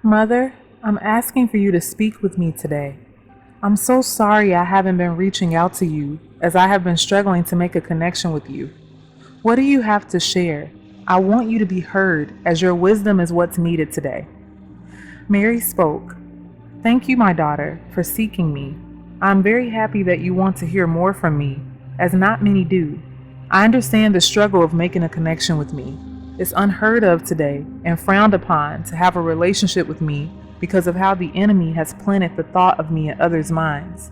Mother, I'm asking for you to speak with me today. I'm so sorry I haven't been reaching out to you as I have been struggling to make a connection with you. What do you have to share? I want you to be heard as your wisdom is what's needed today. Mary spoke. Thank you, my daughter, for seeking me. I'm very happy that you want to hear more from me, as not many do. I understand the struggle of making a connection with me. It's unheard of today and frowned upon to have a relationship with me because of how the enemy has planted the thought of me in others' minds.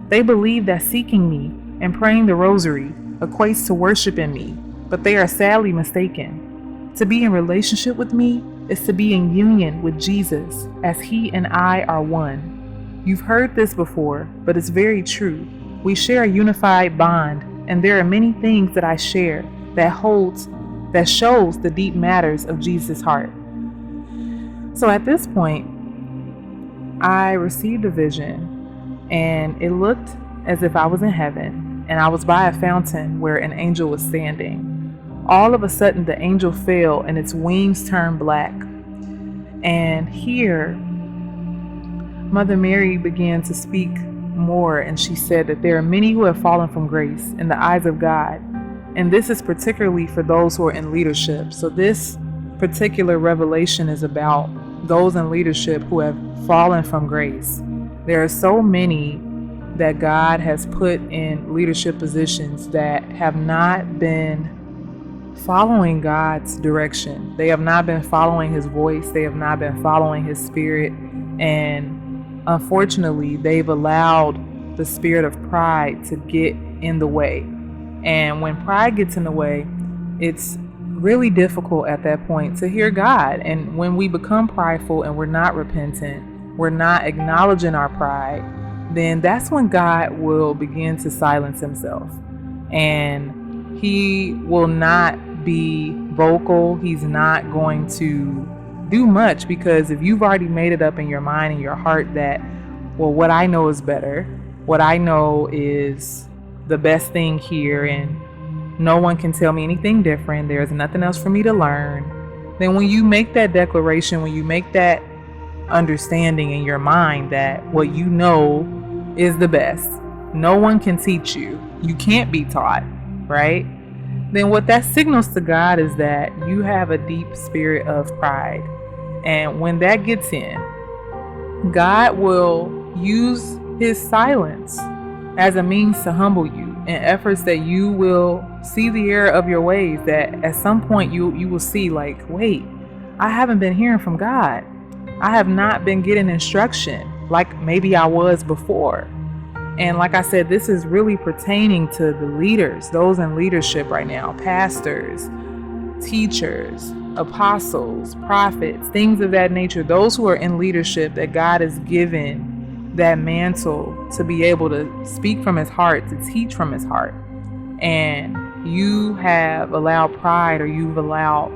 They believe that seeking me and praying the rosary equates to worshiping me, but they are sadly mistaken. To be in relationship with me is to be in union with Jesus, as he and I are one. You've heard this before, but it's very true. We share a unified bond, and there are many things that I share that shows the deep matters of Jesus' heart. So at this point, I received a vision, and it looked as if I was in heaven, and I was by a fountain where an angel was standing. All of a sudden, the angel fell and its wings turned black. And here, Mother Mary began to speak more, and she said that there are many who have fallen from grace in the eyes of God. And this is particularly for those who are in leadership. So this particular revelation is about those in leadership who have fallen from grace. There are so many that God has put in leadership positions that have not been following God's direction. They have not been following his voice. They have not been following his spirit. And unfortunately, they've allowed the spirit of pride to get in the way. And when pride gets in the way, it's really difficult at that point to hear God. And when we become prideful and we're not repentant, we're not acknowledging our pride, then that's when God will begin to silence himself. And he will not be vocal. He's not going to do much, because if you've already made it up in your mind and your heart that, well, what I know is better, what I know is the best thing here, and no one can tell me anything different, there's nothing else for me to learn, then when you make that declaration, when you make that understanding in your mind that what you know is the best, no one can teach you, you can't be taught, right? Then what that signals to God is that you have a deep spirit of pride. And when that gets in, God will use his silence as a means to humble you in efforts that you will see the error of your ways, that at some point you will see, like, wait, I haven't been hearing from God. I have not been getting instruction like maybe I was before. And like I said, this is really pertaining to the leaders, those in leadership right now, pastors, teachers, apostles, prophets, things of that nature, those who are in leadership that God has given that mantle to be able to speak from his heart, to teach from his heart. And you have allowed pride, or you've allowed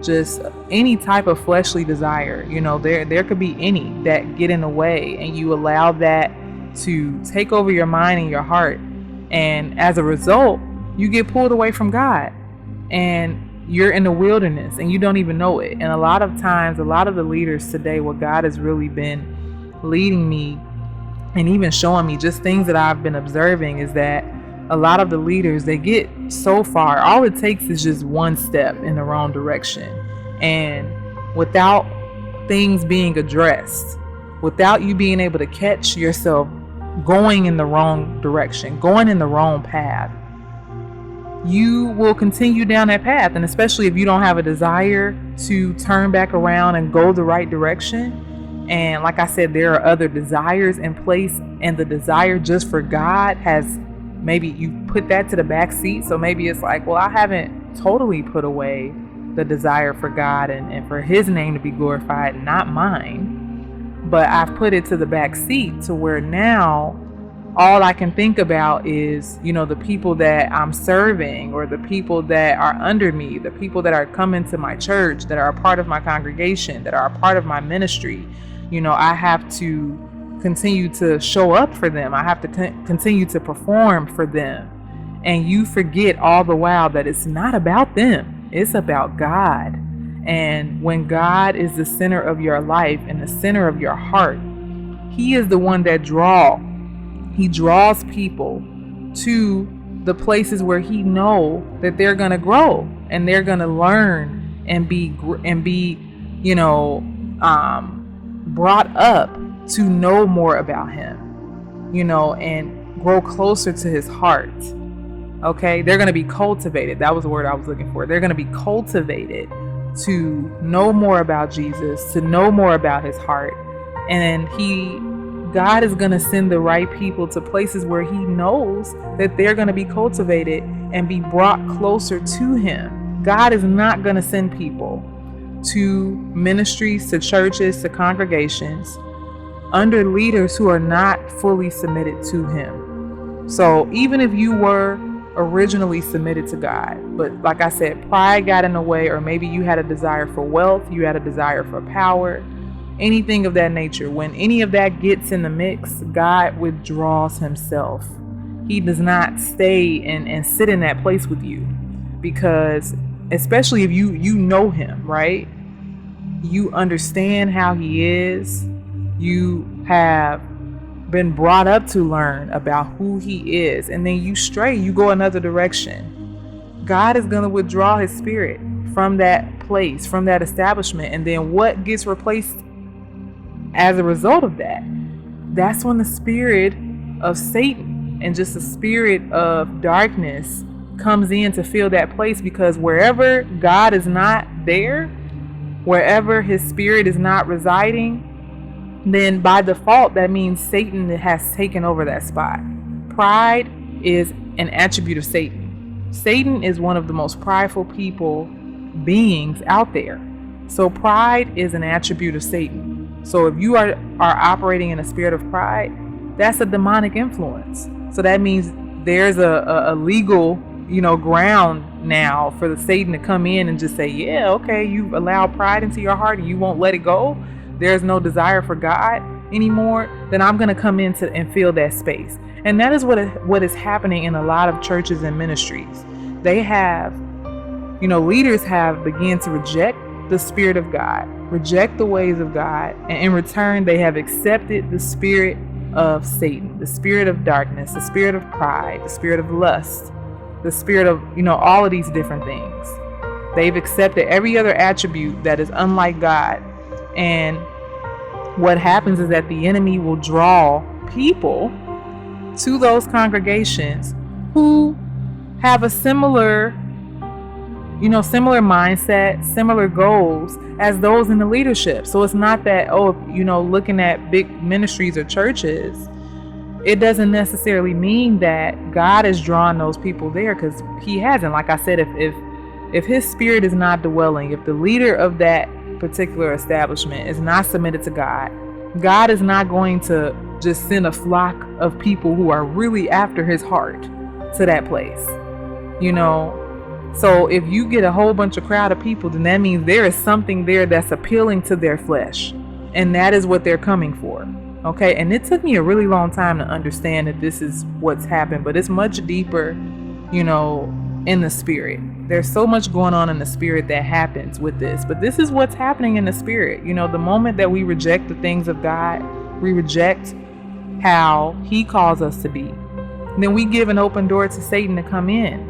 just any type of fleshly desire, there could be any that get in the way, and you allow that to take over your mind and your heart. And as a result, you get pulled away from God, and you're in the wilderness and you don't even know it. And a lot of times, a lot of the leaders today, what God has really been leading me and even showing me, just things that I've been observing, is that a lot of the leaders, they get so far, all it takes is just one step in the wrong direction. And without things being addressed, without you being able to catch yourself going in the wrong direction, going in the wrong path, you will continue down that path. And especially if you don't have a desire to turn back around and go the right direction. And like I said, there are other desires in place, and the desire just for God has, maybe you put that to the back seat. So maybe it's like, well, I haven't totally put away the desire for God and for his name to be glorified, not mine, but I've put it to the back seat to where now all I can think about is, the people that I'm serving, or the people that are under me, the people that are coming to my church, that are a part of my congregation, that are a part of my ministry. I have to continue to show up for them. I have to continue to perform for them. And you forget all the while that it's not about them. It's about God. And when God is the center of your life and the center of your heart, He is the one that He draws people to the places where He know that they're gonna grow and they're gonna learn and be, you know, brought up to know more about Him, and grow closer to His heart. Okay, they're going to be cultivated. That was the word I was looking for. They're going to be cultivated to know more about Jesus, to know more about His heart. And God is going to send the right people to places where He knows that they're going to be cultivated and be brought closer to Him. God is not going to send people to ministries, to churches, to congregations under leaders who are not fully submitted to Him. So even if you were originally submitted to God, but like I said, pride got in the way, or maybe you had a desire for wealth, you had a desire for power, anything of that nature, when any of that gets in the mix, God withdraws Himself. He does not stay and sit in that place with you, because especially if you know Him, right? You understand how He is. You have been brought up to learn about who He is, and then you stray, you go another direction. God is going to withdraw His Spirit from that place, from that establishment, and then what gets replaced as a result of that? That's when the spirit of Satan and just the spirit of darkness comes in to fill that place, because wherever God is not there, wherever His Spirit is not residing, then by default, that means Satan has taken over that spot. Pride is an attribute of Satan. Satan is one of the most prideful beings out there. So pride is an attribute of Satan. So if you are operating in a spirit of pride, that's a demonic influence. So that means there's a legal, ground now for the Satan to come in and just say, yeah, okay, you've allowed pride into your heart and you won't let it go. There's no desire for God anymore. Then I'm going to come in and fill that space. And that is what is happening in a lot of churches and ministries. They have, leaders have begun to reject the Spirit of God, reject the ways of God, and in return they have accepted the spirit of Satan, the spirit of darkness, the spirit of pride, the spirit of lust, the spirit of, all of these different things. They've accepted every other attribute that is unlike God. And what happens is that the enemy will draw people to those congregations who have a similar mindset, similar goals as those in the leadership. So it's not that, looking at big ministries or churches, it doesn't necessarily mean that God is drawing those people there, because He hasn't. Like I said, if His Spirit is not dwelling, if the leader of that particular establishment is not submitted to God, God is not going to just send a flock of people who are really after His heart to that place. So if you get a whole bunch of crowd of people, then that means there is something there that's appealing to their flesh, and that is what they're coming for. Okay, and it took me a really long time to understand that this is what's happened, but it's much deeper, in the spirit. There's so much going on in the spirit that happens with this, but this is what's happening in the spirit. The moment that we reject the things of God, we reject how He calls us to be, then we give an open door to Satan to come in.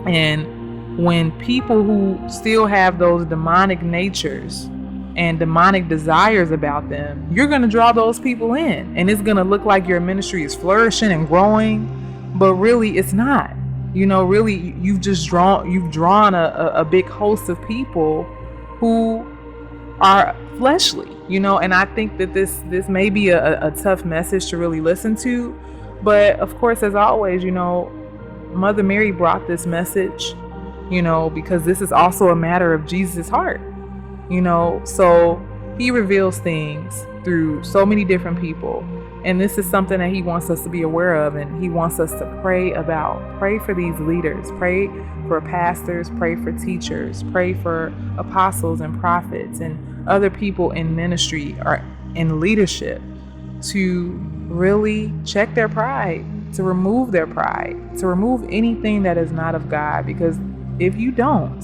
And when people who still have those demonic natures and demonic desires about them, you're going to draw those people in, and it's going to look like your ministry is flourishing and growing, but really it's not. Really you've drawn a big host of people who are fleshly, and I think that this may be a tough message to really listen to, but of course, as always, Mother Mary brought this message, because this is also a matter of Jesus' heart, so He reveals things through so many different people. And this is something that He wants us to be aware of, and He wants us to pray about. Pray for these leaders, pray for pastors, pray for teachers, pray for apostles and prophets and other people in ministry or in leadership to really check their pride, to remove their pride, to remove anything that is not of God. Because if you don't,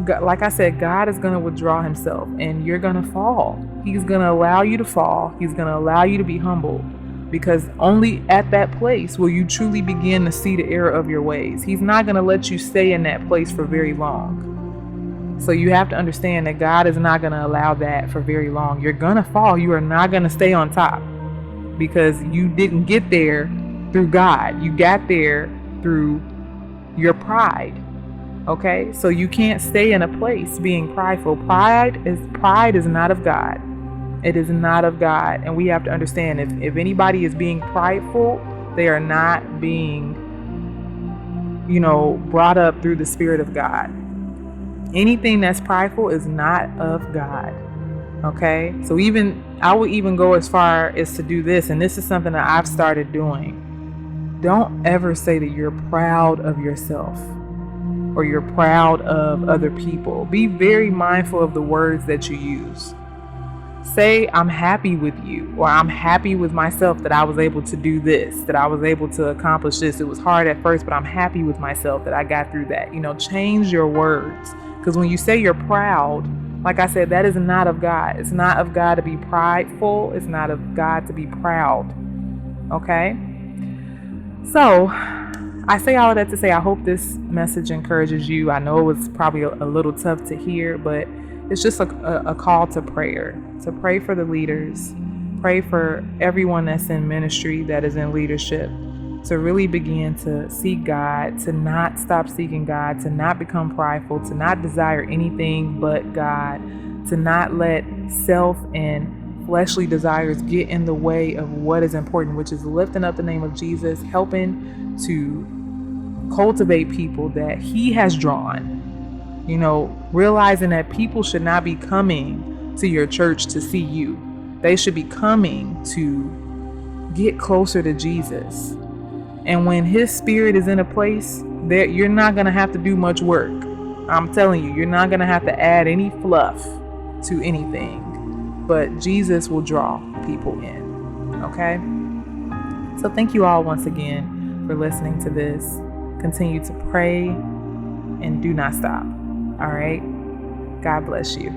Like I said, God is going to withdraw himself and you're going to fall. He's going to allow you to fall. He's going to allow you to be humbled, because only at that place will you truly begin to see the error of your ways. He's not going to let you stay in that place for very long. So you have to understand that God is not going to allow that for very long. You're going to fall. You are not going to stay on top, because you didn't get there through God. You got there through your pride. Okay, so you can't stay in a place being prideful. Pride is not of God. It is not of God, and we have to understand, if anybody is being prideful, they are not being, brought up through the Spirit of God. Anything that's prideful is not of God. Okay, so I would even go as far as to do this, and this is something that I've started doing. Don't ever say that you're proud of yourself or you're proud of other people. Be very mindful of the words that you use. Say, I'm happy with you, or I'm happy with myself that I was able to do this, that I was able to accomplish this. It was hard at first, but I'm happy with myself that I got through that. Change your words, because when you say you're proud, like I said, that is not of God. It's not of God to be prideful. It's not of God to be proud. Okay? So, I say all of that to say I hope this message encourages you. I know it was probably a little tough to hear, but it's just a call to prayer, to pray for the leaders, pray for everyone that's in ministry, that is in leadership, to really begin to seek God, to not stop seeking God, to not become prideful, to not desire anything but God, to not let self and fleshly desires get in the way of what is important, which is lifting up the name of Jesus, helping to cultivate people that he has drawn. Realizing that people should not be coming to your church to see you. They should be coming to get closer to Jesus. And when his spirit is in a place, that you're not going to have to do much work. I'm telling you, you're not going to have to add any fluff to anything. But Jesus will draw people in. Okay? So thank you all once again for listening to this. Continue to pray and do not stop. All right? God bless you.